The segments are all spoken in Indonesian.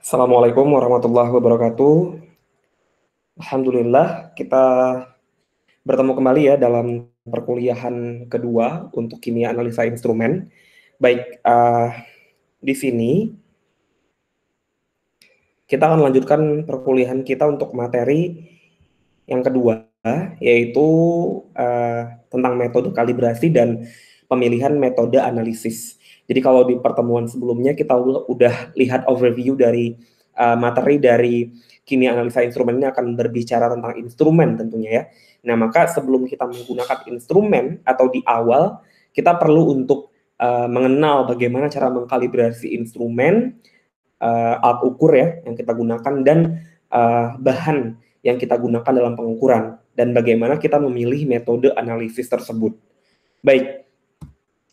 Assalamualaikum warahmatullahi wabarakatuh. Alhamdulillah kita bertemu kembali ya dalam perkuliahan kedua untuk kimia analisa instrumen. Baik, di sini kita akan melanjutkan perkuliahan kita untuk materi yang kedua, yaitu tentang metode kalibrasi dan pemilihan metode analisis. Jadi kalau di pertemuan sebelumnya kita udah lihat overview dari materi dari kimia analisa instrumen ini akan berbicara tentang instrumen tentunya ya. Nah, maka sebelum kita menggunakan instrumen atau di awal, kita perlu untuk mengenal bagaimana cara mengkalibrasi instrumen, alat ukur ya yang kita gunakan, dan bahan yang kita gunakan dalam pengukuran, dan bagaimana kita memilih metode analisis tersebut. Baik,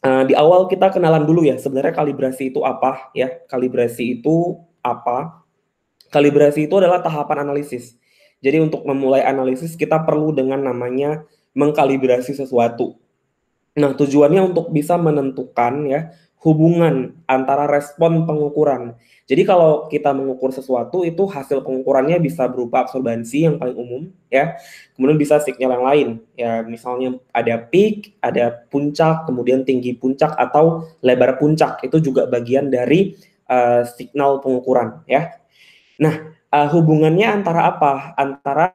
di awal kita kenalan dulu ya, sebenarnya kalibrasi itu apa ya? Kalibrasi itu apa? Kalibrasi itu adalah tahapan analisis. Jadi untuk memulai analisis kita perlu dengan namanya mengkalibrasi sesuatu. Nah, tujuannya untuk bisa menentukan ya hubungan antara respon pengukuran. Jadi kalau kita mengukur sesuatu itu hasil pengukurannya bisa berupa absorbansi yang paling umum ya. Kemudian bisa sinyal yang lain ya, misalnya ada peak, ada puncak, kemudian tinggi puncak atau lebar puncak. Itu juga bagian dari signal pengukuran ya. Nah, hubungannya antara apa? Antara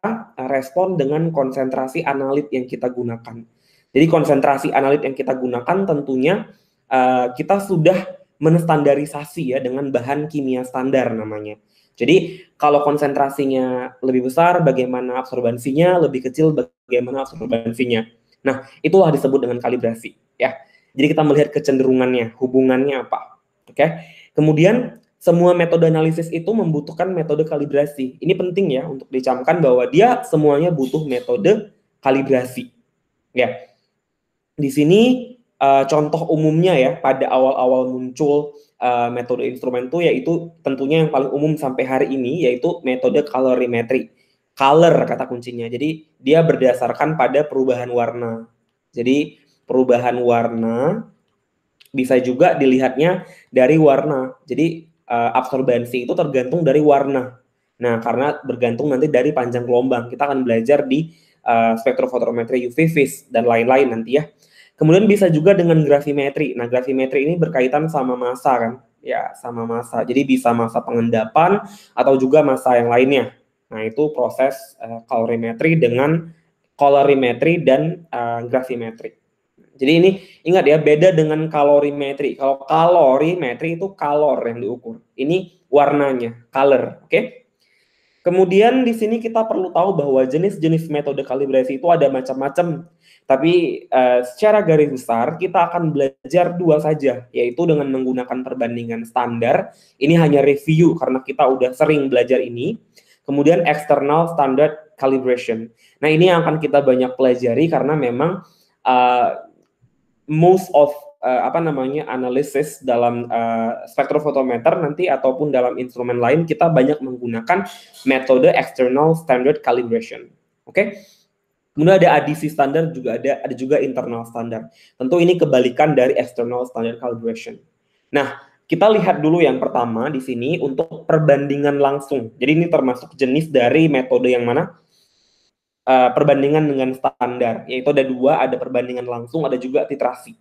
respon dengan konsentrasi analit yang kita gunakan. Jadi konsentrasi analit yang kita gunakan tentunya kita sudah menstandarisasi ya dengan bahan kimia standar namanya. Jadi kalau konsentrasinya lebih besar, bagaimana absorbansinya, lebih kecil, bagaimana absorbansinya. Nah, itulah disebut dengan kalibrasi ya. Jadi kita melihat kecenderungannya, hubungannya apa. Oke. Kemudian semua metode analisis itu membutuhkan metode kalibrasi. Ini penting ya untuk dicamkan bahwa dia semuanya butuh metode kalibrasi. Ya. Di sini contoh umumnya ya pada awal-awal muncul metode instrumen itu yaitu tentunya yang paling umum sampai hari ini yaitu metode colorimetry. Color kata kuncinya. Jadi dia berdasarkan pada perubahan warna. Jadi perubahan warna bisa juga dilihatnya dari warna. Jadi absorbansi itu tergantung dari warna. Nah, karena bergantung nanti dari panjang gelombang. Kita akan belajar di spektrofotometri UV vis dan lain-lain nanti ya. Kemudian bisa juga dengan gravimetri. Nah, gravimetri ini berkaitan sama massa kan? Ya, sama massa. Jadi bisa massa pengendapan atau juga massa yang lainnya. Nah, itu proses kalorimetri dengan kolorimetri dan gravimetri. Jadi ini ingat ya, beda dengan kalorimetri. Kalau kalorimetri itu kalor yang diukur. Ini warnanya, color, oke? Kemudian di sini kita perlu tahu bahwa jenis-jenis metode kalibrasi itu ada macam-macam. Tapi secara garis besar kita akan belajar dua saja, yaitu dengan menggunakan perbandingan standar. Ini hanya review karena kita udah sering belajar ini. Kemudian external standard calibration. Nah, ini yang akan kita banyak pelajari karena memang most of analisis dalam spektrofotometer nanti ataupun dalam instrumen lain kita banyak menggunakan metode external standard calibration. Oke? Kemudian ada ADC standar, juga ada juga internal standar. Tentu ini kebalikan dari external standard calibration. Nah, kita lihat dulu yang pertama di sini untuk perbandingan langsung. Jadi ini termasuk jenis dari metode yang mana? Perbandingan dengan standar, yaitu ada dua, ada perbandingan langsung, ada juga titrasi.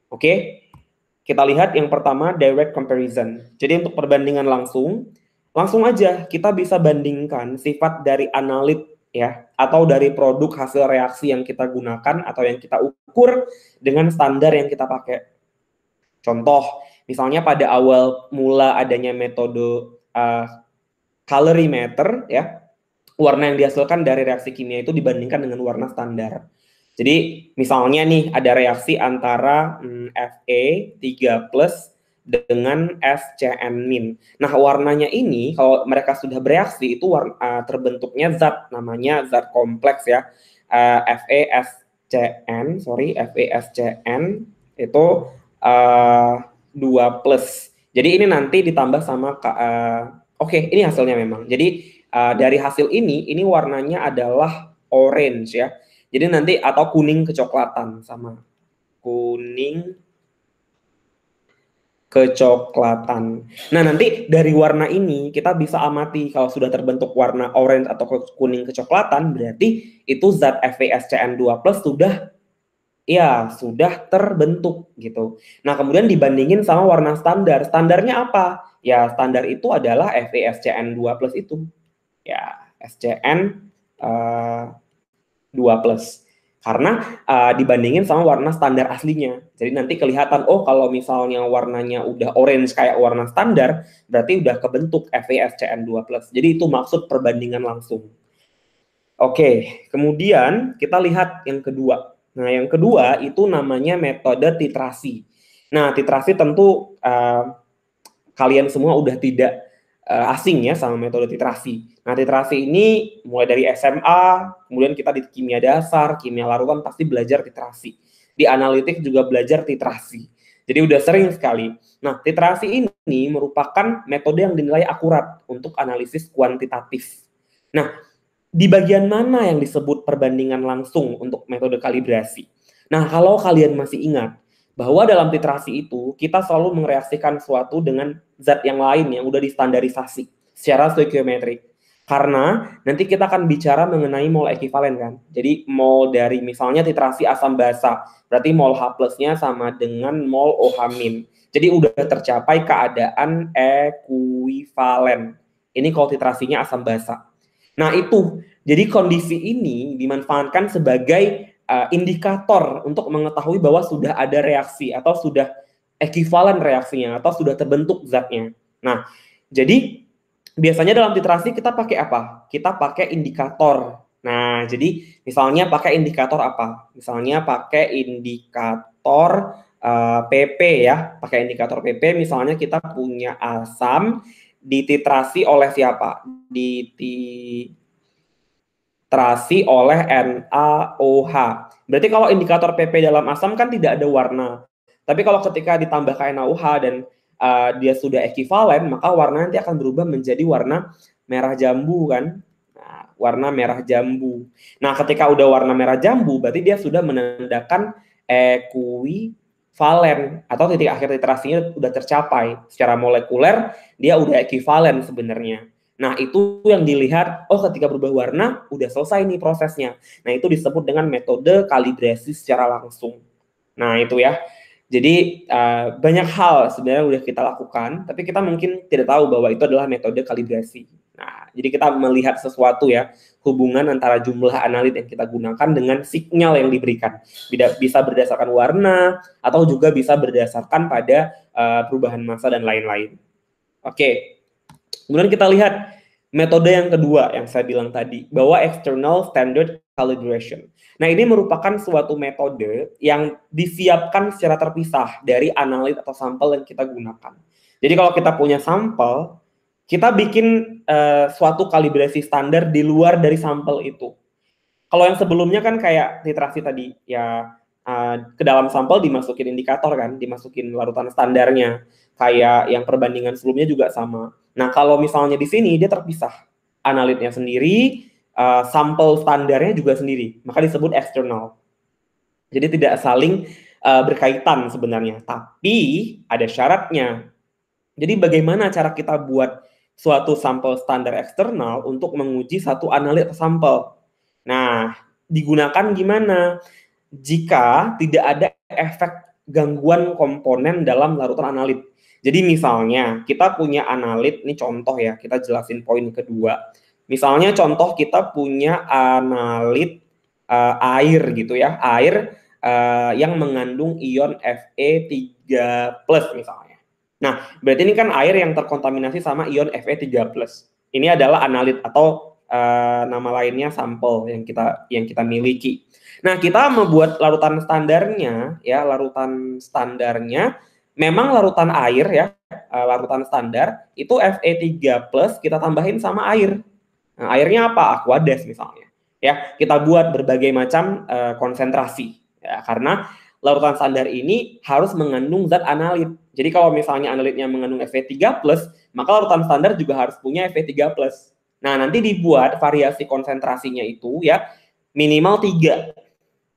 Oke, kita lihat yang pertama direct comparison. Jadi untuk perbandingan langsung aja kita bisa bandingkan sifat dari analit ya, atau dari produk hasil reaksi yang kita gunakan atau yang kita ukur dengan standar yang kita pakai. Contoh, misalnya pada awal mula adanya metode colorimeter ya, warna yang dihasilkan dari reaksi kimia itu dibandingkan dengan warna standar. Jadi misalnya nih ada reaksi antara Fe3+ dengan SCN-. Nah, warnanya ini kalau mereka sudah bereaksi itu terbentuknya zat, namanya zat kompleks ya. FeSCN itu 2+. Jadi ini nanti ditambah sama oke, ini hasilnya memang. Jadi dari hasil ini warnanya adalah orange ya. Jadi nanti atau kuning kecoklatan, sama kuning kecoklatan. Nah, nanti dari warna ini kita bisa amati kalau sudah terbentuk warna orange atau kuning kecoklatan, berarti itu zat FeSCN2+ sudah terbentuk gitu. Nah, kemudian dibandingin sama warna standar. Standarnya apa? Ya, standar itu adalah FeSCN2+ itu. Ya, SCN 2+. Karena dibandingin sama warna standar aslinya. Jadi nanti kelihatan, oh kalau misalnya warnanya udah orange kayak warna standar, berarti udah kebentuk FeSCN2+. Jadi itu maksud perbandingan langsung. Oke, kemudian kita lihat yang kedua. Nah, yang kedua itu namanya metode titrasi. Nah, titrasi tentu kalian semua udah tidak asing ya sama metode titrasi. Nah, titrasi ini mulai dari SMA, kemudian kita di kimia dasar, kimia larutan pasti belajar titrasi. Di analitik juga belajar titrasi. Jadi udah sering sekali. Nah, titrasi ini merupakan metode yang dinilai akurat untuk analisis kuantitatif. Nah, di bagian mana yang disebut perbandingan langsung untuk metode kalibrasi? Nah, kalau kalian masih ingat, bahwa dalam titrasi itu kita selalu mereaksikan suatu dengan zat yang lain yang udah distandarisasi secara stoikiometrik. Karena nanti kita akan bicara mengenai mol ekivalen kan. Jadi mol dari misalnya titrasi asam basa, berarti mol H plusnya sama dengan mol OH-. Jadi udah tercapai keadaan ekuivalen. Ini kalau titrasinya asam basa. Nah itu, jadi kondisi ini dimanfaatkan sebagai indikator untuk mengetahui bahwa sudah ada reaksi atau sudah ekivalen reaksinya atau sudah terbentuk zatnya. Nah, jadi biasanya dalam titrasi kita pakai apa? Kita pakai indikator. Nah, jadi misalnya pakai indikator apa? Misalnya pakai indikator PP ya. Pakai indikator PP misalnya kita punya asam dititrasi oleh siapa? Dititrasi oleh NaOH. Berarti kalau indikator PP dalam asam kan tidak ada warna. Tapi kalau ketika ditambahkan NaOH dan dia sudah ekivalen, maka warna nanti akan berubah menjadi warna merah jambu kan. Nah, warna merah jambu. Nah, ketika udah warna merah jambu, berarti dia sudah menandakan ekuivalen atau titik akhir titrasinya sudah tercapai. Secara molekuler, dia udah ekivalen sebenarnya. Nah, itu yang dilihat, oh ketika berubah warna, udah selesai nih prosesnya. Nah, itu disebut dengan metode kalibrasi secara langsung. Nah, itu ya. Jadi, banyak hal sebenarnya udah kita lakukan, tapi kita mungkin tidak tahu bahwa itu adalah metode kalibrasi. Nah, jadi kita melihat sesuatu ya, hubungan antara jumlah analit yang kita gunakan dengan sinyal yang diberikan. Bisa berdasarkan warna, atau juga bisa berdasarkan pada perubahan massa dan lain-lain. Oke. Kemudian kita lihat metode yang kedua yang saya bilang tadi, bahwa external standard calibration. Nah, ini merupakan suatu metode yang disiapkan secara terpisah dari analit atau sampel yang kita gunakan. Jadi kalau kita punya sampel, kita bikin suatu kalibrasi standar di luar dari sampel itu. Kalau yang sebelumnya kan kayak titrasi tadi, ya ke dalam sampel dimasukin indikator kan, dimasukin larutan standarnya. Kayak yang perbandingan sebelumnya juga sama. Nah, kalau misalnya di sini dia terpisah. Analitnya sendiri, sampel standarnya juga sendiri. Maka disebut eksternal. Jadi tidak saling berkaitan sebenarnya. Tapi ada syaratnya. Jadi bagaimana cara kita buat suatu sampel standar eksternal untuk menguji satu analit sampel? Nah, digunakan gimana? Jika tidak ada efek gangguan komponen dalam larutan analit. Jadi misalnya kita punya analit, ini contoh ya, kita jelasin poin kedua. Misalnya contoh kita punya analit air gitu ya, air yang mengandung ion Fe3+ misalnya. Nah, berarti ini kan air yang terkontaminasi sama ion Fe3+. Ini adalah analit atau nama lainnya sampel yang kita miliki. Nah, kita membuat larutan standarnya ya, larutan standarnya memang larutan air ya, larutan standar itu Fe3+ kita tambahin sama air. Nah, airnya apa? Aquades misalnya. Ya, kita buat berbagai macam konsentrasi ya, karena larutan standar ini harus mengandung zat analit. Jadi kalau misalnya analitnya mengandung Fe3+, maka larutan standar juga harus punya Fe3+. Nah, nanti dibuat variasi konsentrasinya itu ya minimal 3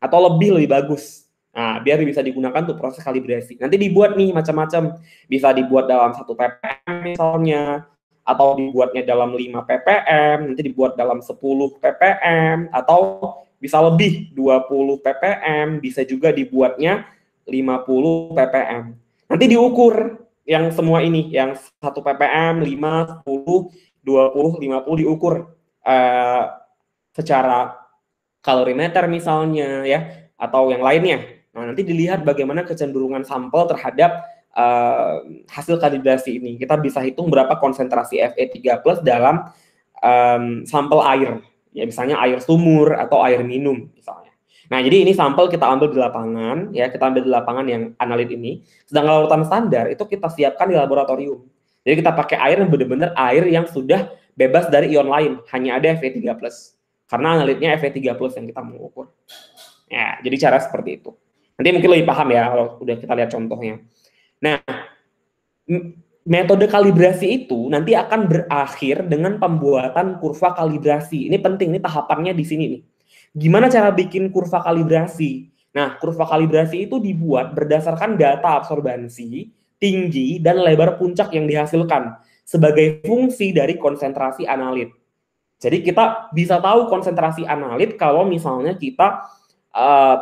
atau lebih bagus. Nah, biar bisa digunakan untuk proses kalibrasi. Nanti dibuat nih macam-macam. Bisa dibuat dalam 1 ppm misalnya, atau dibuatnya dalam 5 ppm, nanti dibuat dalam 10 ppm, atau bisa lebih 20 ppm, bisa juga dibuatnya 50 ppm. Nanti diukur yang semua ini, yang 1 ppm, 5, 10, 20, 50 diukur secara kalorimeter misalnya ya, atau yang lainnya. Nah, nanti dilihat bagaimana kecenderungan sampel terhadap hasil kalibrasi ini. Kita bisa hitung berapa konsentrasi Fe3+ dalam sampel air. Ya, misalnya air sumur atau air minum misalnya. Nah, jadi ini sampel kita ambil di lapangan, ya, kita ambil di lapangan yang analit ini. Sedangkan larutan standar itu kita siapkan di laboratorium. Jadi kita pakai air yang benar-benar air yang sudah bebas dari ion lain, hanya ada Fe3+. Karena analitnya Fe3+ yang kita mau ukur. Ya, jadi cara seperti itu. Nanti mungkin lebih paham ya kalau udah kita lihat contohnya. Nah, metode kalibrasi itu nanti akan berakhir dengan pembuatan kurva kalibrasi. Ini penting, ini tahapannya di sini nih. Gimana cara bikin kurva kalibrasi? Nah, kurva kalibrasi itu dibuat berdasarkan data absorbansi, tinggi, dan lebar puncak yang dihasilkan sebagai fungsi dari konsentrasi analit. Jadi kita bisa tahu konsentrasi analit kalau misalnya kita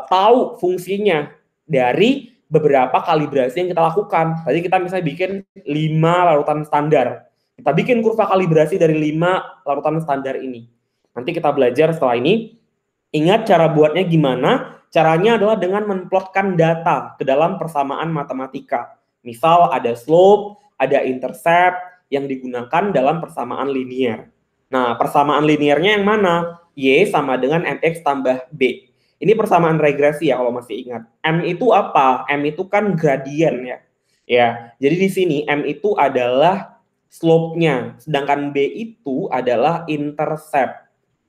tahu fungsinya dari beberapa kalibrasi yang kita lakukan. Tadi kita misalnya bikin 5 larutan standar. Kita bikin kurva kalibrasi dari 5 larutan standar ini. Nanti kita belajar setelah ini. Ingat cara buatnya gimana? Caranya adalah dengan memplotkan data ke dalam persamaan matematika. Misal ada slope, ada intercept yang digunakan dalam persamaan linear. Nah, persamaan linearnya yang mana? Y sama dengan mx tambah b. Ini persamaan regresi ya kalau masih ingat. M itu apa? M itu kan gradien ya. Ya, jadi di sini M itu adalah slope-nya, sedangkan B itu adalah intercept.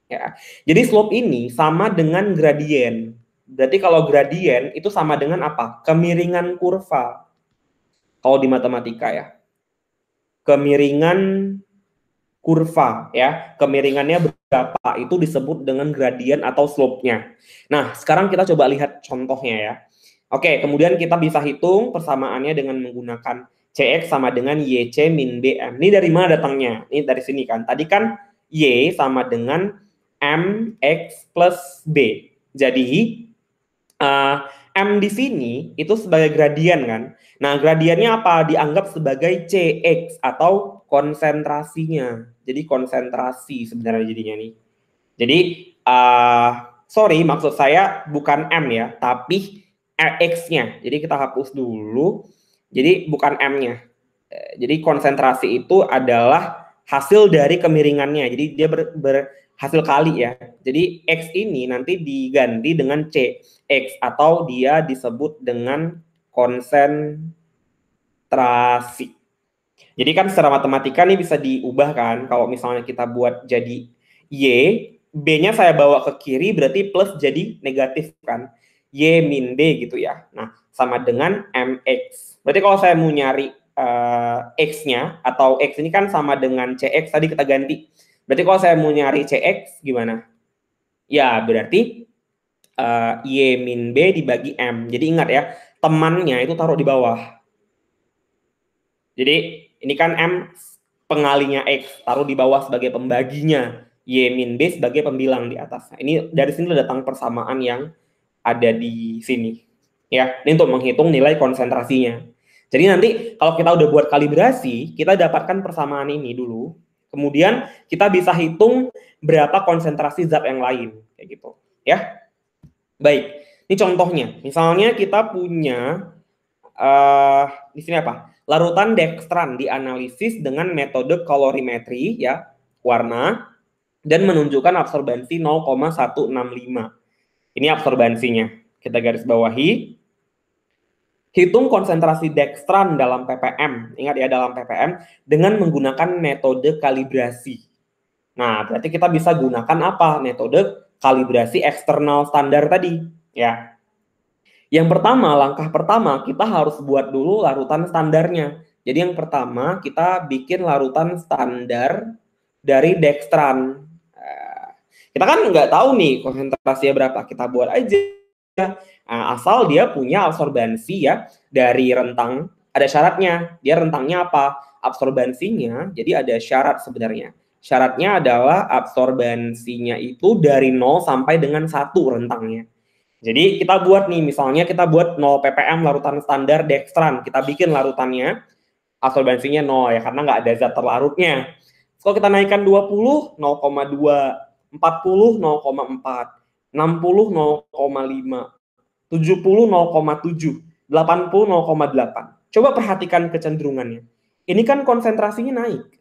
Ya. Jadi slope ini sama dengan gradien. Berarti kalau gradien itu sama dengan apa? Kemiringan kurva. Kalau di matematika ya. Kemiringan kurva ya, kemiringannya berapa itu disebut dengan gradien atau slope-nya. Nah, sekarang kita coba lihat contohnya ya. Oke, kemudian kita bisa hitung persamaannya dengan menggunakan Cx sama dengan YC min BM. Ini dari mana datangnya? Ini dari sini kan. Tadi kan Y sama dengan MX plus B. Jadi M di sini itu sebagai gradien kan. Nah, gradiennya apa? Dianggap sebagai Cx atau konsentrasinya. Jadi konsentrasi sebenarnya jadinya nih. Jadi sorry, maksud saya bukan M ya, tapi X-nya. Jadi kita hapus dulu. Jadi bukan M-nya. Jadi konsentrasi itu adalah hasil dari kemiringannya. Jadi dia berhasil kali ya. Jadi X ini nanti diganti dengan C. X atau dia disebut dengan konsentrasi. Jadi kan secara matematika nih bisa diubah kan. Kalau misalnya kita buat jadi Y, B-nya saya bawa ke kiri berarti plus jadi negatif kan. Y min B gitu ya. Nah, sama dengan MX. Berarti kalau saya mau nyari X-nya, atau X ini kan sama dengan CX, tadi kita ganti. Berarti kalau saya mau nyari CX, gimana? Ya, berarti Y min B dibagi M. Jadi ingat ya, temannya itu taruh di bawah. Jadi ini kan M pengalinya X, taruh di bawah sebagai pembaginya. Y min B sebagai pembilang di atas. Ini dari sini datang persamaan yang ada di sini. Ya, ini untuk menghitung nilai konsentrasinya. Jadi nanti kalau kita udah buat kalibrasi, kita dapatkan persamaan ini dulu. Kemudian kita bisa hitung berapa konsentrasi zat yang lain, kayak gitu. Ya, baik. Ini contohnya. Misalnya kita punya di sini apa? Larutan dextran dianalisis dengan metode kalorimetri, ya, warna, dan menunjukkan absorbansi 0,165. Ini absorbansinya. Kita garis bawahi. Hitung konsentrasi dextran dalam ppm, ingat ya dalam ppm, dengan menggunakan metode kalibrasi. Nah, berarti kita bisa gunakan apa? Metode kalibrasi eksternal standar tadi, ya. Yang pertama, langkah pertama kita harus buat dulu larutan standarnya. Jadi yang pertama kita bikin larutan standar dari dextran. Kita kan nggak tahu nih konsentrasinya berapa, kita buat aja Asal dia punya absorbansi ya dari rentang, ada syaratnya. Dia rentangnya apa? Absorbansinya, jadi ada syarat sebenarnya. Syaratnya adalah absorbansinya itu dari 0 sampai dengan 1 rentangnya. Jadi kita buat nih, misalnya kita buat 0 ppm larutan standar dextran. Kita bikin larutannya, absorbansinya 0 ya, karena nggak ada zat terlarutnya. Kalau kita naikkan 20, 0,2, 40, 0,4, 60, 0,5, 70, 0,7, 80, 0,8. Coba perhatikan kecenderungannya. Ini kan konsentrasinya naik.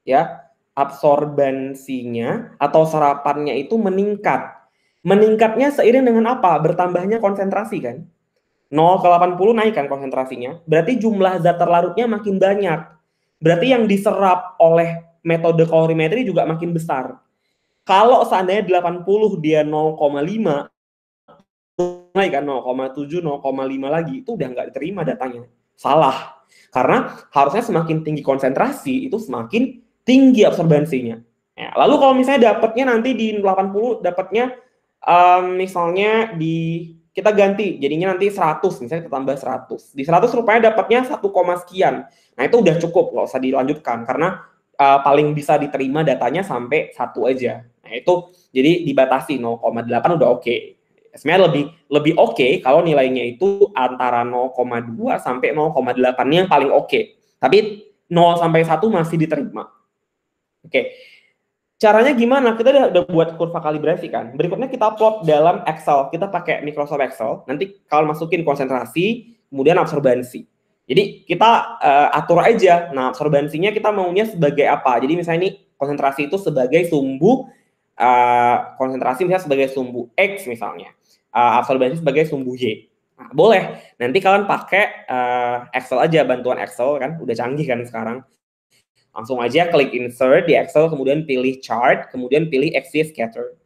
Ya, absorbansinya atau serapannya itu meningkat. Meningkatnya seiring dengan apa? Bertambahnya konsentrasi kan? 0 ke 80 naik kan konsentrasinya. Berarti jumlah zat terlarutnya makin banyak. Berarti yang diserap oleh metode kalorimetri juga makin besar. Kalau seandainya 80 dia 0,5, naik kan 0,7, 0,5 lagi, itu udah nggak diterima datanya. Salah. Karena harusnya semakin tinggi konsentrasi, itu semakin tinggi absorbansinya. Ya, lalu kalau misalnya dapatnya nanti di 80, dapatnya misalnya kita ganti, jadinya nanti 100, misalnya kita tambah 100. Di 100 rupanya dapatnya 1, sekian. Nah itu udah cukup, nggak usah dilanjutkan, karena paling bisa diterima datanya sampai 1 aja. Nah itu jadi dibatasi 0,8 udah oke. Sebenarnya lebih oke kalau nilainya itu antara 0,2 sampai 0,8 yang paling oke. Tapi 0 sampai 1 masih diterima. Oke. Caranya gimana? Kita udah buat kurva kalibrasi kan. Berikutnya kita plot dalam Excel. Kita pakai Microsoft Excel. Nanti kalau masukin konsentrasi, kemudian absorbansi. Jadi kita atur aja. Nah, absorbansinya kita maunya sebagai apa? Jadi misalnya ini konsentrasi itu sebagai sumbu, konsentrasi misalnya sebagai sumbu X misalnya. Absorbansi sebagai sumbu Y. Nah, boleh. Nanti kalian pakai Excel aja, bantuan Excel kan. Udah canggih kan sekarang. Langsung aja klik insert di Excel, kemudian pilih chart, kemudian pilih axis scatter.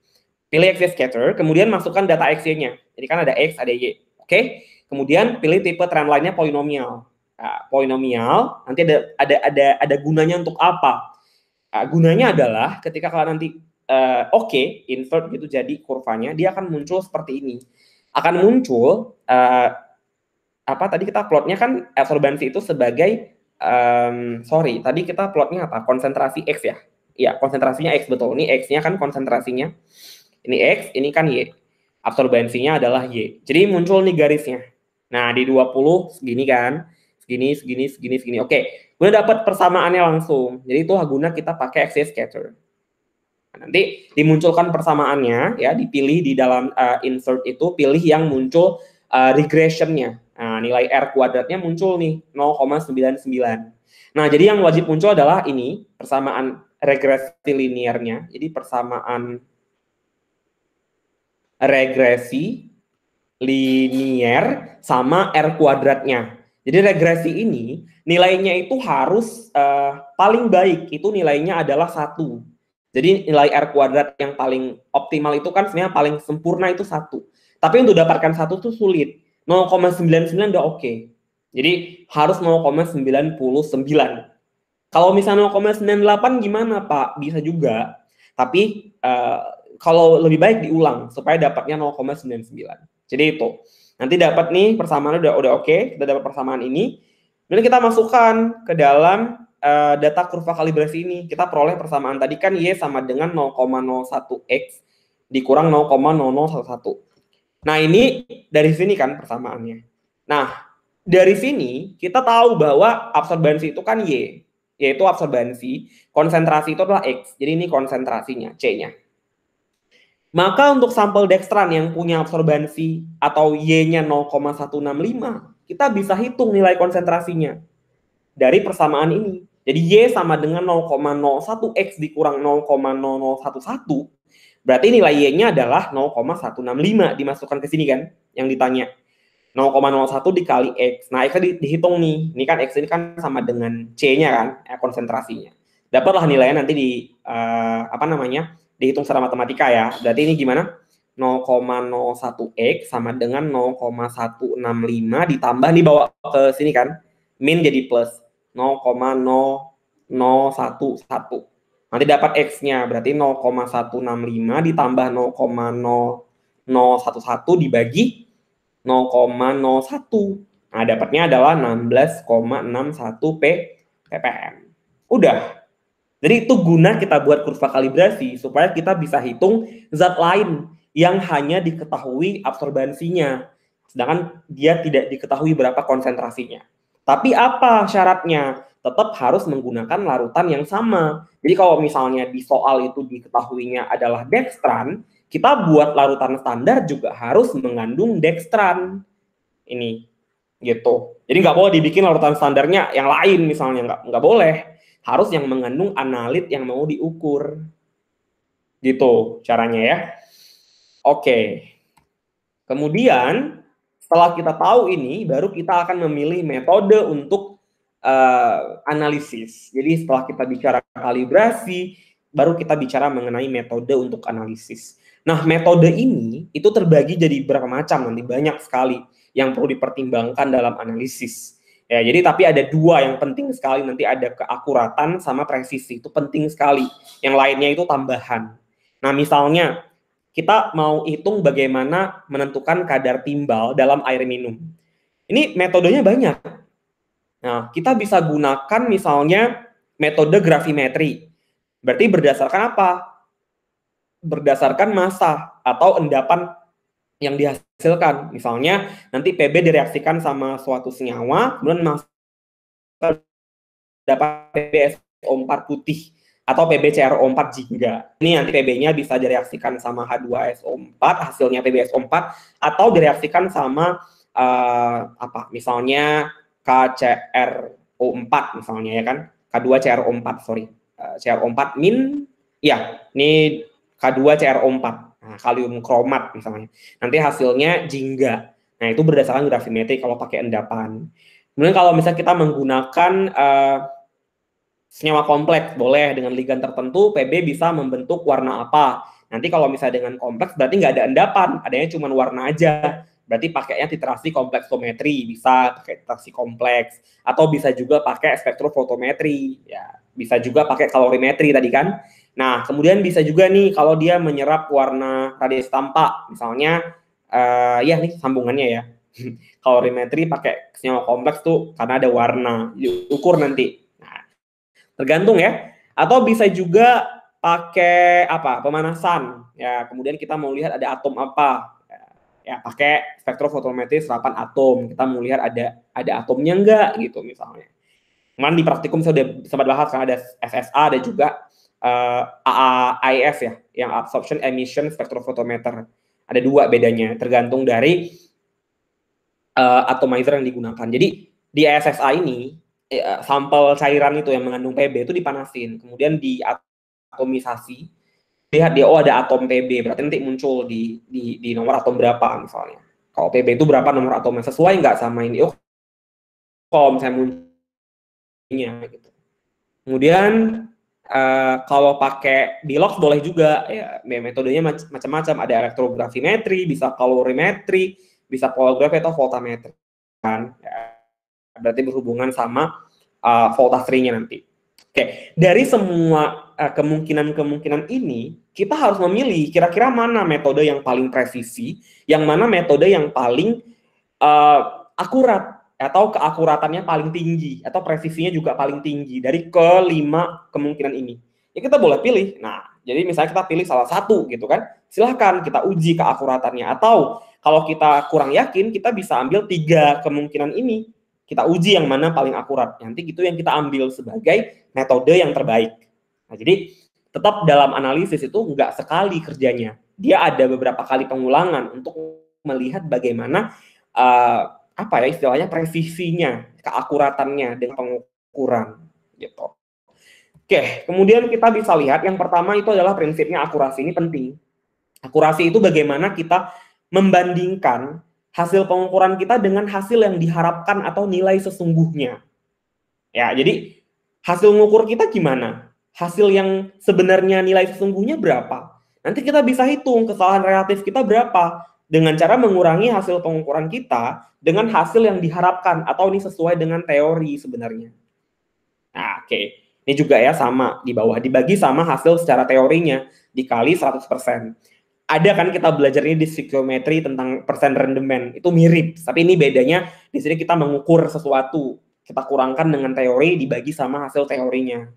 Pilih axis scatter, kemudian masukkan data X-nya. Jadi kan ada X, ada Y. Oke? Kemudian pilih tipe trendline-nya polinomial. Nah, polinomial nanti ada gunanya untuk apa? Gunanya adalah ketika kalian nanti insert gitu jadi kurvanya, dia akan muncul seperti ini. Akan muncul tadi kita plotnya kan absorbansi itu sebagai tadi kita plotnya apa? Konsentrasi X ya. Iya, konsentrasinya X betul. Ini X-nya kan konsentrasinya. Ini X, ini kan Y. Absorbansinya adalah Y. Jadi muncul nih garisnya. Nah, di 20 segini kan. Segini. Oke, gue dapat persamaannya langsung. Jadi itu guna kita pakai axis scatter. Nah, nanti dimunculkan persamaannya ya, dipilih di dalam insert itu, pilih yang muncul regressionnya. Nah, nilai R kuadratnya muncul nih 0,99. Nah, jadi yang wajib muncul adalah ini persamaan regresi linearnya. Jadi persamaan regresi linear sama R kuadratnya. Jadi regresi ini nilainya itu harus paling baik itu nilainya adalah 1. Jadi nilai R kuadrat yang paling optimal itu kan sebenarnya paling sempurna itu 1. Tapi untuk dapatkan 1 itu sulit. 0,99 udah oke. Jadi harus 0,99. Kalau misalnya 0,98 gimana Pak? Bisa juga. Tapi kalau lebih baik diulang supaya dapatnya 0,99. Jadi itu. Nanti dapat nih persamaannya udah oke, kita dapat persamaan ini. Kemudian kita masukkan ke dalam data kurva kalibrasi ini. Kita peroleh persamaan tadi kan Y sama dengan 0,01X dikurang 0,0011. Nah, ini dari sini kan persamaannya. Nah, dari sini kita tahu bahwa absorbansi itu kan Y, yaitu absorbansi, konsentrasi itu adalah X. Jadi ini konsentrasinya, C-nya. Maka untuk sampel dextran yang punya absorbansi atau Y-nya 0,165, kita bisa hitung nilai konsentrasinya dari persamaan ini. Jadi Y sama dengan 0,01X dikurang 0,0011, berarti nilai Y-nya adalah 0,165, dimasukkan ke sini kan, yang ditanya. 0,01 dikali X. Nah, X-nya dihitung nih. Ini kan X ini kan sama dengan C-nya kan, konsentrasinya. Dapatlah nilainya nanti dihitung secara matematika ya. Berarti ini gimana? 0,01X sama dengan 0,165 ditambah nih bawa ke sini kan. Min jadi plus 0,0011. Nanti dapat X-nya berarti 0,165 ditambah 0,0 0,11 dibagi 0,01. Nah, dapatnya adalah 16,61 ppm. Udah. Jadi itu guna kita buat kurva kalibrasi supaya kita bisa hitung zat lain yang hanya diketahui absorbansinya, sedangkan dia tidak diketahui berapa konsentrasinya. Tapi apa syaratnya? Tetap harus menggunakan larutan yang sama. Jadi kalau misalnya di soal itu diketahuinya adalah dextran, kita buat larutan standar juga harus mengandung dextran. Ini gitu. Jadi nggak boleh dibikin larutan standarnya yang lain misalnya, nggak boleh. Harus yang mengandung analit yang mau diukur. Gitu caranya ya. Oke. Kemudian setelah kita tahu ini, baru kita akan memilih metode untuk analisis. Jadi setelah kita bicara kalibrasi, baru kita bicara mengenai metode untuk analisis. Nah, metode ini itu terbagi jadi berapa macam nanti, banyak sekali yang perlu dipertimbangkan dalam analisis. Ya, jadi tapi ada dua yang penting sekali, nanti ada keakuratan sama presisi, itu penting sekali. Yang lainnya itu tambahan. Nah, misalnya kita mau hitung bagaimana menentukan kadar timbal dalam air minum. Ini metodenya banyak. Nah, kita bisa gunakan misalnya metode gravimetri. Berarti berdasarkan apa? Berdasarkan massa atau endapan yang dihasilkan. Misalnya nanti PB direaksikan sama suatu senyawa, kemudian massa dapat PbSO4 putih atau PbCrO4 jingga. Ini nanti PB-nya bisa direaksikan sama H2SO4, hasilnya PbSO4, atau direaksikan sama apa? Misalnya KCrO4 misalnya ya kan, K2CrO4 sorry, CrO4 min, ya ini K2CrO4, nah, kalium kromat misalnya. Nanti hasilnya jingga. Nah itu berdasarkan gravimetri kalau pakai endapan. Kemudian kalau misalnya kita menggunakan senyawa kompleks, boleh dengan ligan tertentu PB bisa membentuk warna apa. Nanti kalau misalnya dengan kompleks berarti nggak ada endapan, adanya cuma warna aja. Berarti pakainya titrasi kompleksometri, bisa pakai titrasi kompleks, atau bisa juga pakai spektrofotometri, ya bisa juga pakai kalorimetri tadi kan. Nah kemudian bisa juga nih kalau dia menyerap warna radiasi tampak, misalnya ya nih sambungannya ya. Kalorimetri pakai senyawa kompleks tuh karena ada warna, diukur nanti. Tergantung ya. Atau bisa juga pakai apa? Pemanasan. Ya, kemudian kita mau lihat ada atom apa. Ya, pakai spektrofotometri serapan atom. Kita mau lihat ada atomnya enggak gitu misalnya. Kemarin di praktikum saya sudah sempat bahas kan ada SSA, ada juga AAIS ya, yang absorption emission spectrophotometer. Ada dua bedanya, tergantung dari atomizer yang digunakan. Jadi di SSA ini sampel cairan itu yang mengandung PB itu dipanasin, kemudian diatomisasi, lihat dia ada atom PB, berarti nanti muncul di nomor atom berapa misalnya. Kalau PB itu berapa nomor atomnya, sesuai nggak sama ini? Oh, kalau misalnya munculnya gitu. Kemudian kalau pakai Bilox boleh juga, ya metodenya macam-macam, ada elektrogravimetri, bisa kalorimetri, bisa polografi atau voltametri kan. Ya, berarti berhubungan sama voltasenya nanti. Oke, dari semua kemungkinan-kemungkinan ini, kita harus memilih kira-kira mana metode yang paling presisi, yang mana metode yang paling akurat, atau keakuratannya paling tinggi, atau presisinya juga paling tinggi dari kelima kemungkinan ini. Ya kita boleh pilih. Nah, jadi misalnya kita pilih salah satu gitu kan, silahkan kita uji keakuratannya. Atau kalau kita kurang yakin, kita bisa ambil 3 kemungkinan ini. Kita uji yang mana paling akurat. Nanti gitu yang kita ambil sebagai metode yang terbaik. Nah, jadi tetap dalam analisis itu nggak sekali kerjanya. Dia ada beberapa kali pengulangan untuk melihat bagaimana apa ya istilahnya presisinya, keakuratannya dengan pengukuran gitu. Oke, kemudian kita bisa lihat yang pertama itu adalah prinsipnya akurasi. Ini penting. Akurasi itu bagaimana kita membandingkan hasil pengukuran kita dengan hasil yang diharapkan atau nilai sesungguhnya. Ya, jadi hasil mengukur kita gimana? Hasil yang sebenarnya nilai sesungguhnya berapa? Nanti kita bisa hitung kesalahan relatif kita berapa dengan cara mengurangi hasil pengukuran kita dengan hasil yang diharapkan atau ini sesuai dengan teori sebenarnya. Nah, oke. Ini juga ya sama di bawah dibagi sama hasil secara teorinya dikali 100%. ada kan kita belajar ini di psikometri tentang persen rendemen, itu mirip, tapi ini bedanya di sini kita mengukur sesuatu, kita kurangkan dengan teori dibagi sama hasil teorinya.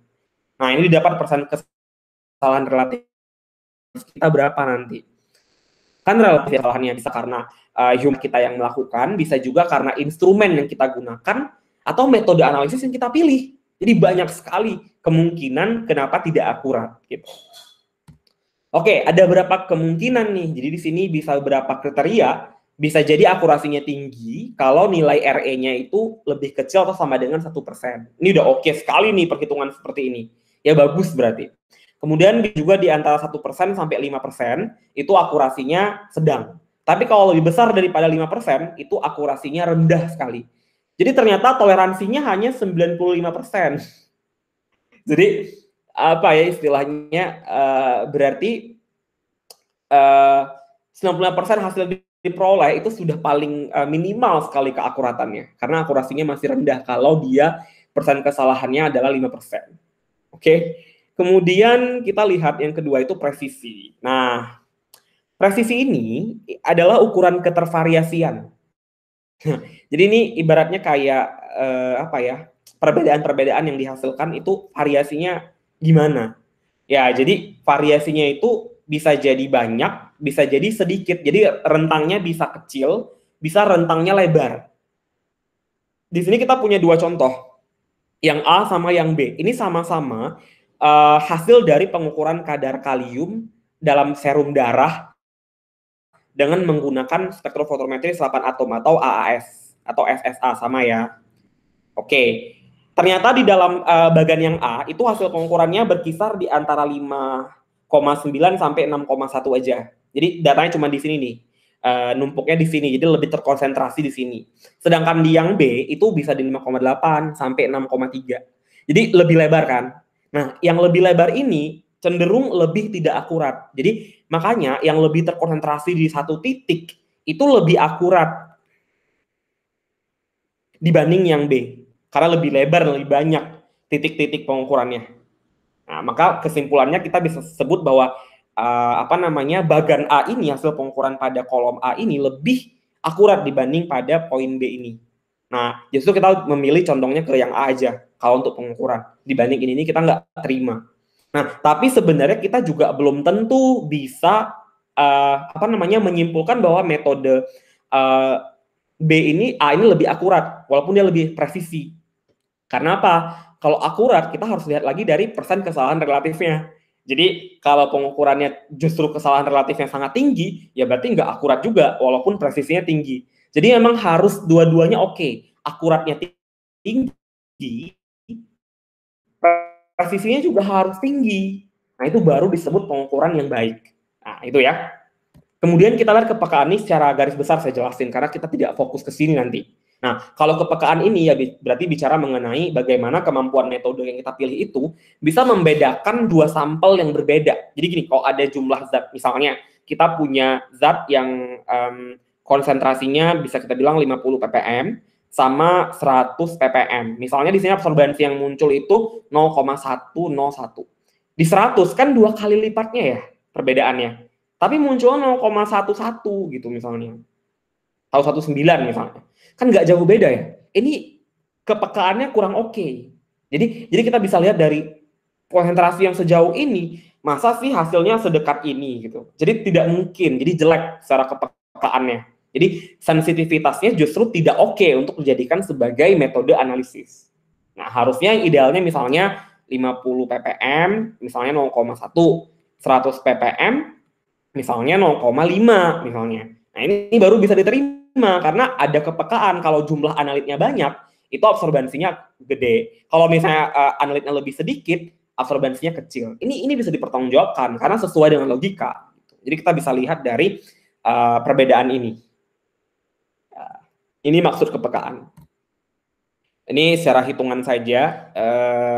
Nah, ini didapat persen kesalahan relatif kita berapa nanti. Kan relatif kesalahannya bisa karena human kita yang melakukan, bisa juga karena instrumen yang kita gunakan, atau metode analisis yang kita pilih. Jadi banyak sekali kemungkinan kenapa tidak akurat gitu. Oke, ada berapa kemungkinan nih. Jadi di sini bisa berapa kriteria. Bisa jadi akurasinya tinggi kalau nilai RE-nya itu lebih kecil atau sama dengan 1%. Ini udah oke sekali nih perhitungan seperti ini. Ya bagus berarti. Kemudian juga di antara 1% sampai 5% itu akurasinya sedang. Tapi kalau lebih besar daripada 5% itu akurasinya rendah sekali. Jadi ternyata toleransinya hanya 95%. Jadi apa ya istilahnya, berarti 95% hasil diperoleh itu sudah paling minimal sekali keakuratannya, karena akurasinya masih rendah kalau dia persen kesalahannya adalah 5%. Oke. Kemudian kita lihat yang kedua itu presisi. Nah, presisi ini adalah ukuran ketervariasian. Jadi ini ibaratnya kayak apa ya? Perbedaan-perbedaan yang dihasilkan itu variasinya gimana? Ya, jadi variasinya itu bisa jadi banyak, bisa jadi sedikit. Jadi rentangnya bisa kecil, bisa rentangnya lebar. Di sini kita punya dua contoh, yang A sama yang B. Ini sama-sama hasil dari pengukuran kadar kalium dalam serum darah dengan menggunakan spektrofotometri serapan atom atau AAS atau SSA, sama ya. Oke. Ternyata di dalam bagian yang A itu hasil pengukurannya berkisar di antara 5,9 sampai 6,1 aja. Jadi datanya cuma di sini nih. Numpuknya di sini, jadi lebih terkonsentrasi di sini. Sedangkan di yang B itu bisa di 5,8 sampai 6,3. Jadi lebih lebar kan. Nah, yang lebih lebar ini cenderung lebih tidak akurat. Jadi makanya yang lebih terkonsentrasi di satu titik itu lebih akurat dibanding yang B. Karena lebih lebar, lebih banyak titik-titik pengukurannya. Nah, maka kesimpulannya kita bisa sebut bahwa bagan A ini, hasil pengukuran pada kolom A ini lebih akurat dibanding pada poin B ini. Nah, justru kita memilih condongnya ke yang A aja kalau untuk pengukuran. Dibanding ini kita nggak terima. Nah, tapi sebenarnya kita juga belum tentu bisa menyimpulkan bahwa metode B ini, A ini lebih akurat, walaupun dia lebih presisi. Karena apa? Kalau akurat, kita harus lihat lagi dari persen kesalahan relatifnya. Jadi kalau pengukurannya justru kesalahan relatifnya sangat tinggi, ya berarti nggak akurat juga, walaupun presisinya tinggi. Jadi memang harus dua-duanya oke. Akuratnya tinggi, presisinya juga harus tinggi. Nah, itu baru disebut pengukuran yang baik. Nah, itu ya. Kemudian kita lihat kepekaan ini secara garis besar saya jelasin, karena kita tidak fokus ke sini nanti. Nah, kalau kepekaan ini ya berarti bicara mengenai bagaimana kemampuan metode yang kita pilih itu bisa membedakan dua sampel yang berbeda. Jadi gini, kalau ada jumlah zat, misalnya kita punya zat yang konsentrasinya bisa kita bilang 50 ppm sama 100 ppm. Misalnya di sini absorbansi yang muncul itu 0,101. Di 100 kan 2 kali lipatnya ya perbedaannya. Tapi munculnya 0,11 gitu misalnya. Atau 19 misalnya. Kan nggak jauh beda ya. Ini kepekaannya kurang oke. Jadi kita bisa lihat dari konsentrasi yang sejauh ini, masa sih hasilnya sedekat ini gitu. Jadi tidak mungkin, jadi jelek secara kepekaannya. Jadi sensitivitasnya justru tidak oke untuk dijadikan sebagai metode analisis. Nah, harusnya idealnya misalnya 50 ppm, misalnya 0,1, 100 ppm, misalnya 0,5 misalnya. Nah, ini baru bisa diterima karena ada kepekaan. Kalau jumlah analitnya banyak, itu absorbansinya gede. Kalau misalnya analitnya lebih sedikit, absorbansinya kecil. Ini bisa dipertanggungjawabkan karena sesuai dengan logika. Jadi kita bisa lihat dari perbedaan ini. Ini maksud kepekaan. Ini secara hitungan saja.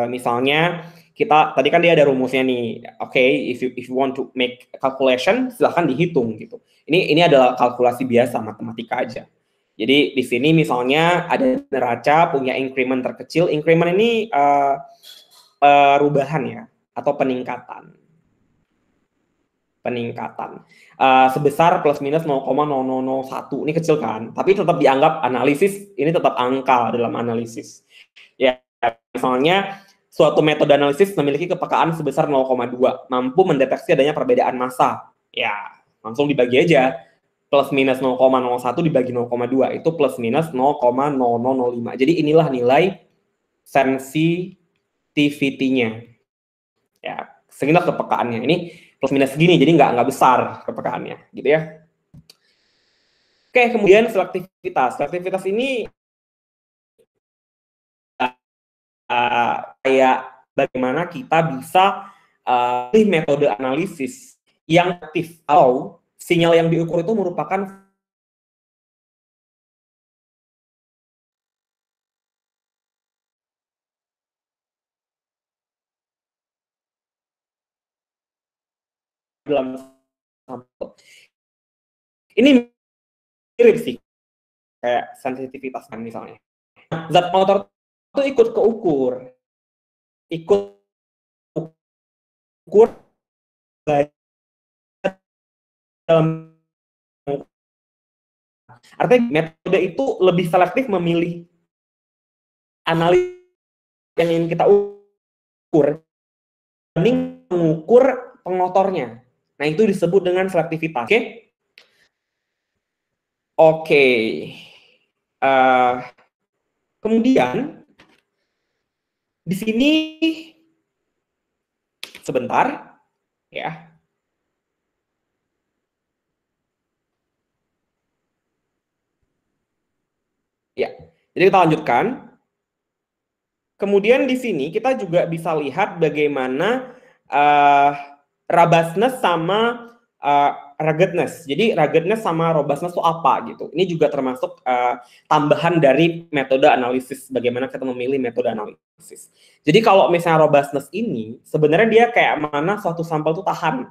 Misalnya kita tadi kan dia ada rumusnya nih. Oke, if you want to make calculation, silahkan dihitung gitu. Ini adalah kalkulasi biasa, matematika aja. Jadi di sini misalnya ada neraca punya increment terkecil. Increment ini perubahan ya atau peningkatan. peningkatan sebesar plus minus 0,0001. Ini kecil kan, tapi tetap dianggap analisis, ini tetap angka dalam analisis. Ya, misalnya suatu metode analisis memiliki kepekaan sebesar 0,2, mampu mendeteksi adanya perbedaan massa. Ya, langsung dibagi aja. Plus minus 0,01 dibagi 0,2 itu plus minus 0,0005. Jadi inilah nilai sensitivity-nya. Ya, seginilah kepekaannya. Ini plus minus segini, jadi nggak besar kepekaannya, gitu ya. Oke, kemudian selektivitas. Selektivitas ini kayak bagaimana kita bisa pilih metode analisis yang aktif atau sinyal yang diukur itu merupakan dalam sampel. Ini mirip sih kayak sensitivitas kan misalnya. Zat motor itu ikut keukur, ikut ukur dalam, artinya metode itu lebih selektif memilih analis yang ingin kita ukur dibanding mengukur pengotornya. Nah, itu disebut dengan selektivitas. Oke. Kemudian di sini sebentar ya. Ya, jadi kita lanjutkan. Kemudian di sini kita juga bisa lihat bagaimana robustness sama ruggedness. Jadi ruggedness sama robustness itu apa gitu. Ini juga termasuk tambahan dari metode analisis, bagaimana kita memilih metode analisis. Jadi kalau misalnya robustness ini sebenarnya dia kayak mana suatu sampel itu tahan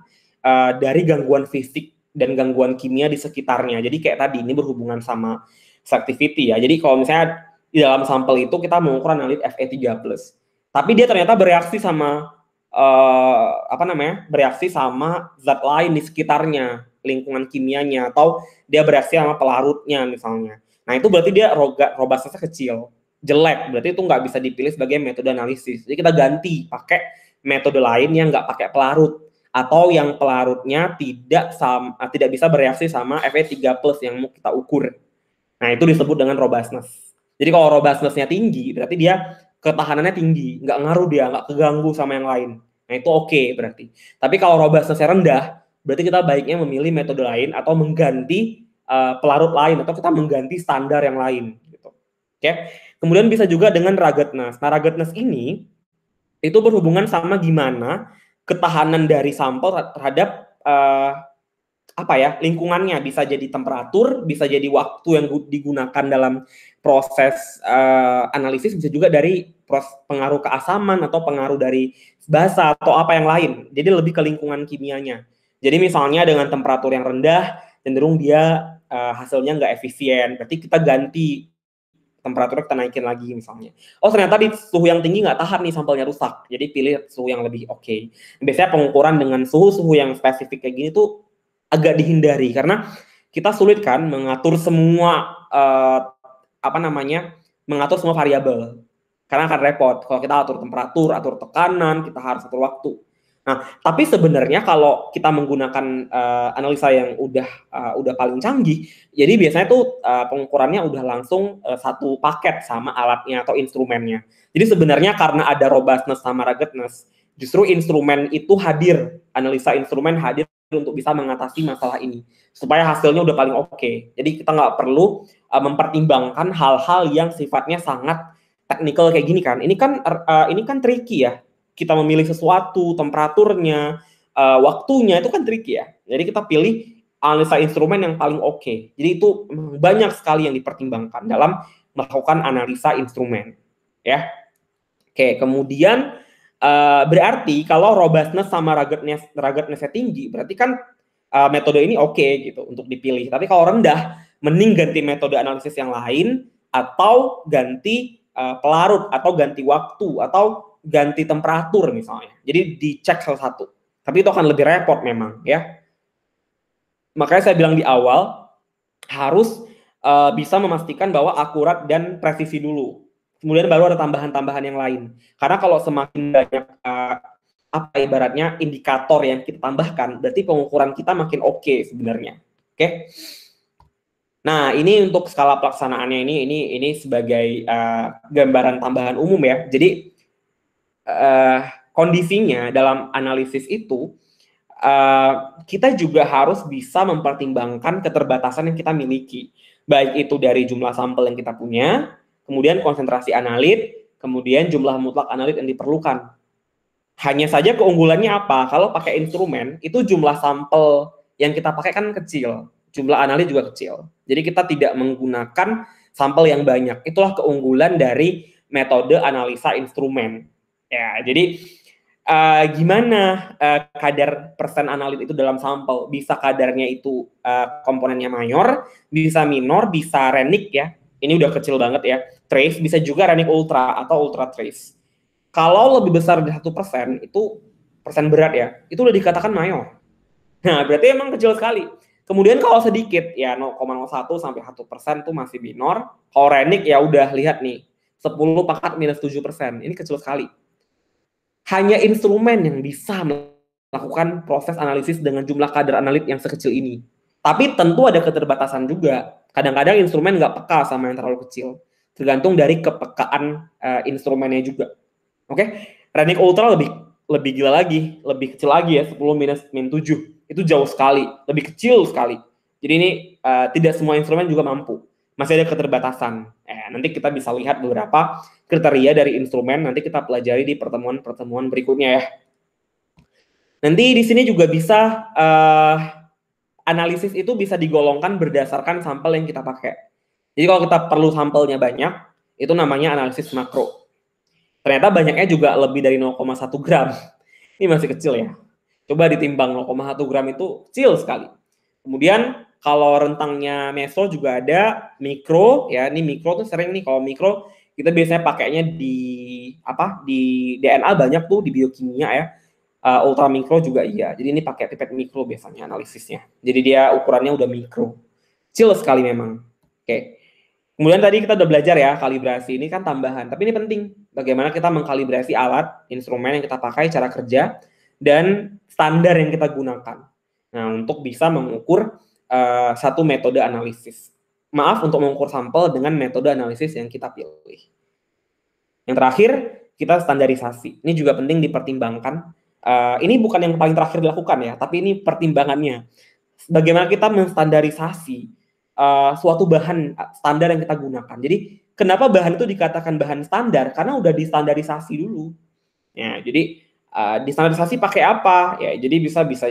dari gangguan fisik dan gangguan kimia di sekitarnya. Jadi kayak tadi ini berhubungan sama selectivity ya. Jadi kalau misalnya di dalam sampel itu kita mengukur analit Fe3+, tapi dia ternyata bereaksi sama bereaksi sama zat lain di sekitarnya, lingkungan kimianya, atau dia bereaksi sama pelarutnya misalnya. Nah, itu berarti dia robustness-nya kecil, jelek, berarti itu nggak bisa dipilih sebagai metode analisis. Jadi kita ganti pakai metode lain yang nggak pakai pelarut, atau yang pelarutnya tidak bisa bereaksi sama Fe3+ yang mau kita ukur. Nah, itu disebut dengan robustness. Jadi kalau robustness-nya tinggi, berarti dia ketahanannya tinggi, nggak ngaruh dia, nggak keganggu sama yang lain. Nah, itu oke berarti. Tapi kalau robustness-nya rendah, berarti kita baiknya memilih metode lain atau mengganti pelarut lain, atau kita mengganti standar yang lain. Gitu. Oke. Kemudian bisa juga dengan ruggedness. Nah, ruggedness ini itu berhubungan sama gimana ketahanan dari sampel terhadap lingkungannya, bisa jadi temperatur, bisa jadi waktu yang digunakan dalam proses analisis, bisa juga dari pengaruh keasaman atau pengaruh dari basa atau apa yang lain. Jadi lebih ke lingkungan kimianya. Jadi misalnya dengan temperatur yang rendah, cenderung dia hasilnya nggak efisien. Berarti kita ganti temperaturnya, kita naikin lagi misalnya. Oh, ternyata di suhu yang tinggi nggak tahan nih, sampelnya rusak. Jadi pilih suhu yang lebih oke. Biasanya pengukuran dengan suhu-suhu yang spesifik kayak gini tuh agak dihindari karena kita sulit kan mengatur semua mengatur semua variabel, karena akan repot kalau kita atur temperatur, atur tekanan, kita harus atur waktu. Nah, tapi sebenarnya kalau kita menggunakan analisa yang udah paling canggih, jadi biasanya tuh pengukurannya udah langsung satu paket sama alatnya atau instrumennya. Jadi sebenarnya karena ada robustness sama ruggedness, justru instrumen itu hadir, analisa instrumen hadir untuk bisa mengatasi masalah ini supaya hasilnya udah paling oke. Jadi kita nggak perlu mempertimbangkan hal-hal yang sifatnya sangat teknikal kayak gini kan. Ini kan tricky ya. Kita memilih sesuatu, temperaturnya, waktunya itu kan tricky ya. Jadi kita pilih analisa instrumen yang paling oke. Jadi itu banyak sekali yang dipertimbangkan dalam melakukan analisa instrumen. Ya. Oke, kemudian berarti kalau robustness sama ruggedness-nya tinggi, berarti kan metode ini oke gitu untuk dipilih. Tapi kalau rendah, mending ganti metode analisis yang lain, atau ganti pelarut, atau ganti waktu, atau ganti temperatur misalnya. Jadi dicek salah satu. Tapi itu akan lebih repot memang ya. Makanya saya bilang di awal, harus bisa memastikan bahwa akurat dan presisi dulu. Kemudian baru ada tambahan-tambahan yang lain. Karena kalau semakin banyak ibaratnya indikator yang kita tambahkan, berarti pengukuran kita makin oke sebenarnya. Oke. Nah, ini untuk skala pelaksanaannya ini sebagai gambaran tambahan umum ya. Jadi kondisinya dalam analisis itu kita juga harus bisa mempertimbangkan keterbatasan yang kita miliki. Baik itu dari jumlah sampel yang kita punya, kemudian konsentrasi analit, kemudian jumlah mutlak analit yang diperlukan. Hanya saja keunggulannya apa? Kalau pakai instrumen, itu jumlah sampel yang kita pakai kan kecil, jumlah analit juga kecil. Jadi kita tidak menggunakan sampel yang banyak. Itulah keunggulan dari metode analisa instrumen. Ya, jadi gimana kadar persen analit itu dalam sampel? Bisa kadarnya itu komponennya mayor, bisa minor, bisa renic ya. Ini udah kecil banget ya. Trace bisa juga renic ultra atau ultra trace. Kalau lebih besar dari 1%, itu persen berat ya, itu udah dikatakan mayor. Nah, berarti emang kecil sekali. Kemudian kalau sedikit, ya 0,01 sampai 1% itu masih minor. Kalau renic ya udah lihat nih, 10 pangkat minus 7%. Ini kecil sekali. Hanya instrumen yang bisa melakukan proses analisis dengan jumlah kadar analit yang sekecil ini. Tapi tentu ada keterbatasan juga. Kadang-kadang instrumen nggak peka sama yang terlalu kecil. Tergantung dari kepekaan instrumennya juga. Oke, Renic Ultra lebih gila lagi, lebih kecil lagi ya, 10 minus min 7. Itu jauh sekali, lebih kecil sekali. Jadi ini tidak semua instrumen juga mampu. Masih ada keterbatasan. Nanti kita bisa lihat beberapa kriteria dari instrumen, nanti kita pelajari di pertemuan-pertemuan berikutnya ya. Nanti di sini juga bisa analisis itu bisa digolongkan berdasarkan sampel yang kita pakai. Jadi kalau kita perlu sampelnya banyak, itu namanya analisis makro. Ternyata banyaknya juga lebih dari 0,1 gram. Ini masih kecil ya. Coba ditimbang 0,1 gram itu kecil sekali. Kemudian kalau rentangnya meso juga ada mikro ya. Ini mikro tuh sering nih, kalau mikro kita biasanya pakainya di DNA banyak tuh di biokimia ya. Ultra mikro juga iya. Jadi ini pakai pipet mikro biasanya analisisnya. Jadi dia ukurannya udah mikro. Kecil sekali memang. Oke. Kemudian tadi kita udah belajar ya, kalibrasi ini kan tambahan. Tapi ini penting, bagaimana kita mengkalibrasi alat, instrumen yang kita pakai, cara kerja, dan standar yang kita gunakan. Nah, untuk bisa mengukur satu metode analisis. Maaf, untuk mengukur sampel dengan metode analisis yang kita pilih. Yang terakhir, kita standarisasi. Ini juga penting dipertimbangkan. Ini bukan yang paling terakhir dilakukan ya, tapi ini pertimbangannya. Bagaimana kita menstandarisasi suatu bahan standar yang kita gunakan. Jadi kenapa bahan itu dikatakan bahan standar? Karena udah distandarisasi dulu. Ya, jadi distandarisasi pakai apa? Ya, jadi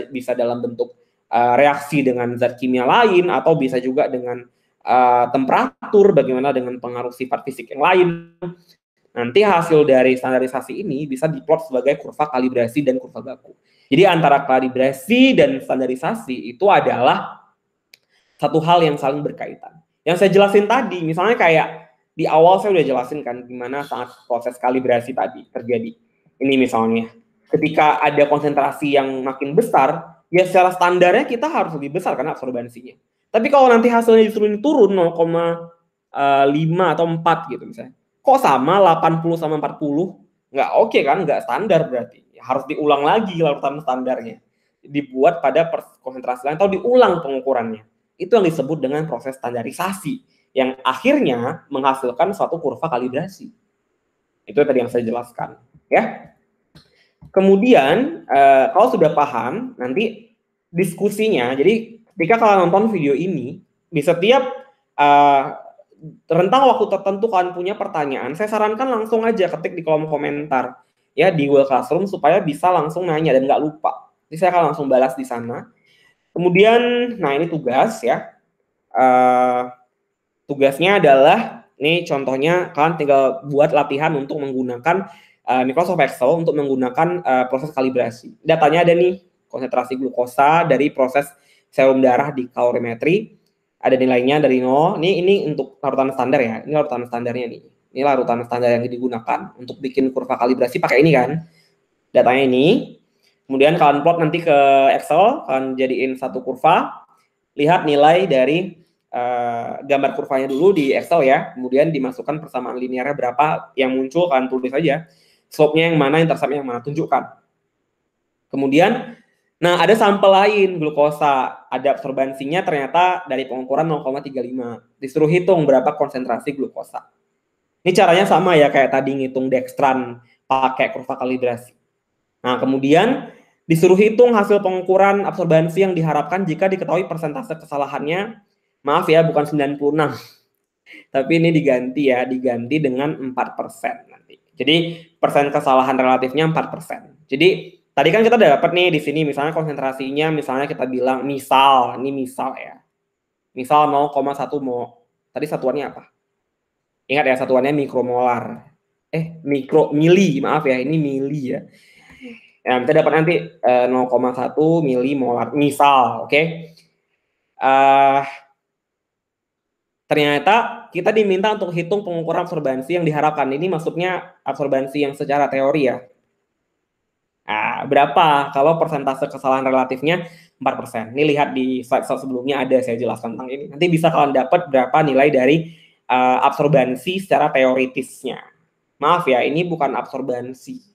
bisa dalam bentuk reaksi dengan zat kimia lain atau bisa juga dengan temperatur, bagaimana dengan pengaruh sifat fisik yang lain. Nanti hasil dari standarisasi ini bisa diplot sebagai kurva kalibrasi dan kurva baku. Jadi antara kalibrasi dan standarisasi itu adalah satu hal yang saling berkaitan. Yang saya jelasin tadi, misalnya kayak di awal saya udah jelasin kan gimana saat proses kalibrasi tadi terjadi. Ini misalnya, ketika ada konsentrasi yang makin besar, ya secara standarnya kita harus lebih besar karena absorbansinya. Tapi kalau nanti hasilnya justru ini turun 0,5 atau 4 gitu misalnya, kok sama 80 sama 40? Nggak oke kan, nggak standar berarti. Harus diulang lagi larutan standarnya. Dibuat pada konsentrasi lain atau diulang pengukurannya. Itu yang disebut dengan proses standarisasi yang akhirnya menghasilkan suatu kurva kalibrasi. Itu tadi yang saya jelaskan, ya. Kemudian kalau sudah paham, nanti diskusinya. Jadi ketika kalian nonton video ini, di setiap rentang waktu tertentu kalian punya pertanyaan, saya sarankan langsung aja ketik di kolom komentar ya di Google Classroom supaya bisa langsung nanya dan nggak lupa. Jadi saya akan langsung balas di sana. Kemudian, nah ini tugas ya. Tugasnya adalah, ini contohnya kalian tinggal buat latihan untuk menggunakan Microsoft Excel untuk menggunakan proses kalibrasi. Datanya ada nih, konsentrasi glukosa dari proses serum darah di kalorimetri. Ada nilainya dari 0. Ini untuk larutan standar ya. Ini larutan standarnya nih. Ini larutan standar yang digunakan untuk bikin kurva kalibrasi pakai ini kan. Datanya ini. Kemudian kalian plot nanti ke Excel, kalian jadiin satu kurva. lihat nilai dari gambar kurvanya dulu di Excel ya, kemudian dimasukkan persamaan linearnya berapa yang muncul, kalian tulis aja. Slope-nya yang mana, intercept-nya yang mana, tunjukkan. Kemudian, nah ada sampel lain glukosa, ada absorbansinya ternyata dari pengukuran 0,35. Disuruh hitung berapa konsentrasi glukosa. Ini caranya sama ya kayak tadi ngitung dextran pakai kurva kalibrasi. Nah, kemudian disuruh hitung hasil pengukuran absorbansi yang diharapkan jika diketahui persentase kesalahannya. Maaf ya, bukan 96. Tapi ini diganti ya, diganti dengan 4% nanti. Jadi persen kesalahan relatifnya 4%. Jadi tadi kan kita udah dapat nih di sini misalnya konsentrasinya, misalnya kita bilang misal, ini misal ya. Misal 0,1 mol. Tadi satuannya apa? Ingat ya, satuannya mikromolar. Mikromili, maaf ya, ini mili ya. Nah, kita dapat nanti 0,1 milimolar, misal, oke? Ternyata kita diminta untuk hitung pengukuran absorbansi yang diharapkan. Ini maksudnya absorbansi yang secara teori ya. Nah, berapa kalau persentase kesalahan relatifnya 4%. Ini lihat di slide sebelumnya ada saya jelaskan tentang ini. Nanti bisa kalian dapat berapa nilai dari absorbansi secara teoritisnya. Maaf ya, ini bukan absorbansi.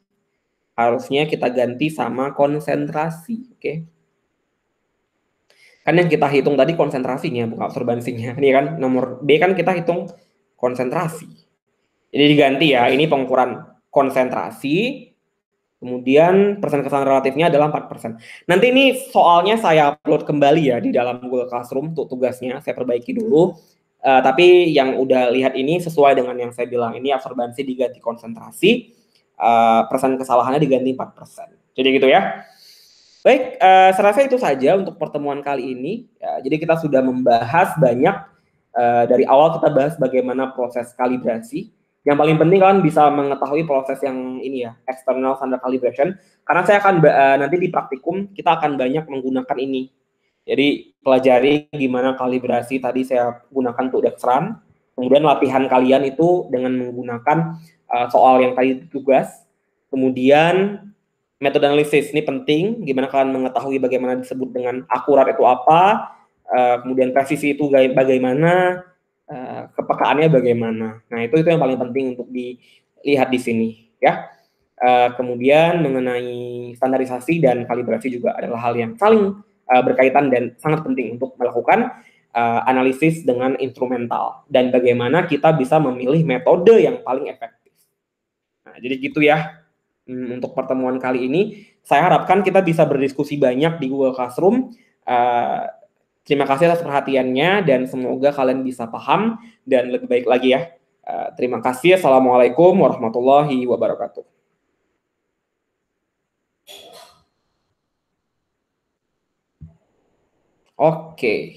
Harusnya kita ganti sama konsentrasi, oke? Kan yang kita hitung tadi konsentrasinya, bukan absorbansinya. Ini kan nomor B kan kita hitung konsentrasi. Jadi diganti ya, ini pengukuran konsentrasi, kemudian persen kesalahan relatifnya adalah 4%. Nanti ini soalnya saya upload kembali ya di dalam Google Classroom untuk tugasnya, saya perbaiki dulu. Tapi yang udah lihat ini sesuai dengan yang saya bilang, ini absorbansi diganti konsentrasi, persen kesalahannya diganti 4%. Jadi gitu ya. Baik, saya rasa itu saja untuk pertemuan kali ini. Ya, jadi kita sudah membahas banyak, dari awal kita bahas bagaimana proses kalibrasi. Yang paling penting kalian bisa mengetahui proses yang ini ya, external standard calibration. Karena saya akan nanti di praktikum kita akan banyak menggunakan ini. Jadi pelajari gimana kalibrasi tadi saya gunakan untuk dextran. Kemudian latihan kalian itu dengan menggunakan soal yang tadi tugas. Kemudian metode analisis ini penting, gimana kalian mengetahui bagaimana disebut dengan akurat itu apa, kemudian presisi itu bagaimana, kepekaannya bagaimana. Nah, itu yang paling penting untuk dilihat di sini ya. Kemudian mengenai standarisasi dan kalibrasi juga adalah hal yang saling berkaitan dan sangat penting untuk melakukan analisis dengan instrumental dan bagaimana kita bisa memilih metode yang paling efektif. Nah, jadi gitu ya. Untuk pertemuan kali ini, saya harapkan kita bisa berdiskusi banyak di Google Classroom. Terima kasih atas perhatiannya dan semoga kalian bisa paham dan lebih baik lagi ya. Terima kasih. Assalamualaikum warahmatullahi wabarakatuh. Oke.